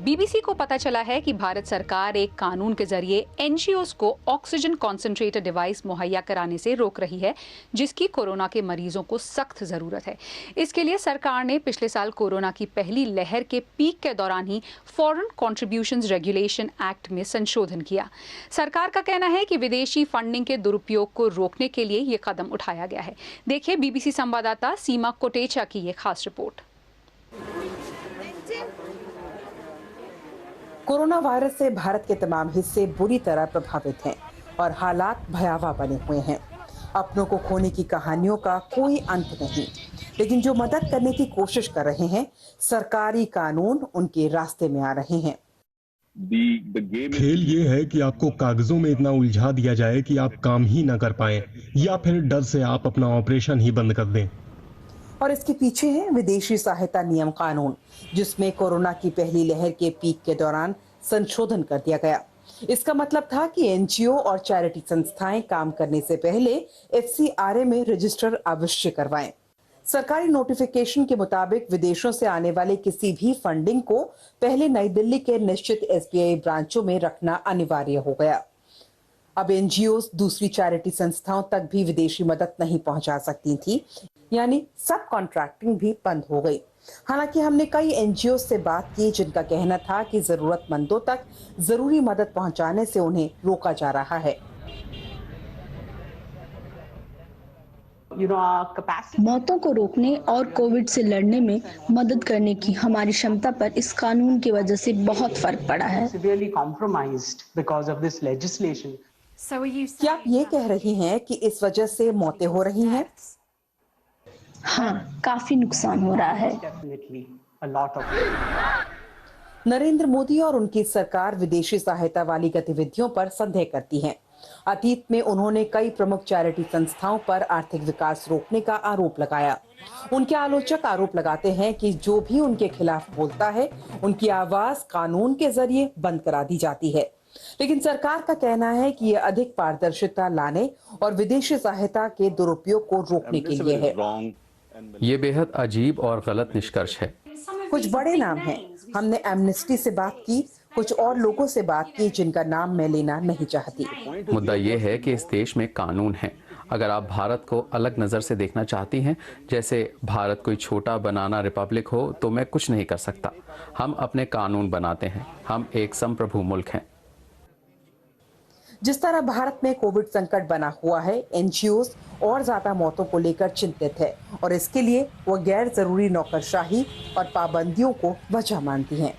BBC को पता चला है कि भारत सरकार एक कानून के जरिए एनजीओज को ऑक्सीजन कॉन्सेंट्रेटर डिवाइस मुहैया कराने से रोक रही है, जिसकी कोरोना के मरीजों को सख्त जरूरत है। इसके लिए सरकार ने पिछले साल कोरोना की पहली लहर के पीक के दौरान ही फॉरेन कॉन्ट्रीब्यूशंस रेगुलेशन एक्ट में संशोधन किया। सरकार का कहना है कि विदेशी फंडिंग के दुरुपयोग को रोकने के लिए ये कदम उठाया गया है। देखिए बीबीसी संवाददाता सीमा कोटेचा की ये खास रिपोर्ट। कोरोना वायरस से भारत के तमाम हिस्से बुरी तरह प्रभावित हैं और हालात भयावह बने हुए हैं। अपनों को खोने की कहानियों का कोई अंत नहीं, लेकिन जो मदद करने की कोशिश कर रहे हैं, सरकारी कानून उनके रास्ते में आ रहे हैं। खेल ये है कि आपको कागजों में इतना उलझा दिया जाए कि आप काम ही ना कर पाएं, या फिर डर से आप अपना ऑपरेशन ही बंद कर दें। और इसके पीछे है विदेशी सहायता नियम कानून, जिसमें कोरोना की पहली लहर के पीक के दौरान संशोधन कर दिया गया। इसका मतलब था कि एनजीओ और चैरिटी संस्थाएं काम करने से पहले एफसीआरए में रजिस्टर अवश्य करवाएं। सरकारी नोटिफिकेशन के मुताबिक विदेशों से आने वाले किसी भी फंडिंग को पहले नई दिल्ली के निश्चित एसबीआई ब्रांचों में रखना अनिवार्य हो गया। अब एनजीओ दूसरी चैरिटी संस्थाओं तक भी विदेशी मदद नहीं पहुंचा सकती थी, यानी सब कॉन्ट्रैक्टिंग भी बंद हो गई। हालांकि हमने कई एनजीओ से बात की जिनका कहना था कि जरूरतमंदों तक जरूरी मदद पहुंचाने से उन्हें रोका जा रहा है। मौतों को रोकने और कोविड से लड़ने में मदद करने की हमारी क्षमता पर इस कानून की वजह से बहुत फर्क पड़ा है। क्या आप ये कह रही हैं कि इस वजह से मौतें हो रही हैं? हाँ, काफी नुकसान हो रहा है। नरेंद्र मोदी और उनकी सरकार विदेशी सहायता वाली गतिविधियों पर संदेह करती है। अतीत में उन्होंने कई प्रमुख चैरिटी संस्थाओं पर आर्थिक विकास रोकने का आरोप लगाया। उनके आलोचक आरोप लगाते हैं कि जो भी उनके खिलाफ बोलता है, उनकी आवाज कानून के जरिए बंद करा दी जाती है। लेकिन सरकार का कहना है कि यह अधिक पारदर्शिता लाने और विदेशी सहायता के दुरुपयोग को रोकने के लिए है। ये बेहद अजीब और गलत निष्कर्ष है। कुछ बड़े नाम हैं। हमने एमनेस्टी से बात की, कुछ और लोगों से बात की जिनका नाम मैं लेना नहीं चाहती। मुद्दा ये है कि इस देश में कानून है। अगर आप भारत को अलग नज़र से देखना चाहती हैं, जैसे भारत कोई छोटा बनाना रिपब्लिक हो, तो मैं कुछ नहीं कर सकता। हम अपने कानून बनाते हैं। हम एक संप्रभु मुल्क हैं। जिस तरह भारत में कोविड संकट बना हुआ है, एनजीओ और ज्यादा मौतों को लेकर चिंतित है और इसके लिए वो गैर जरूरी नौकरशाही और पाबंदियों को वजह मानती हैं।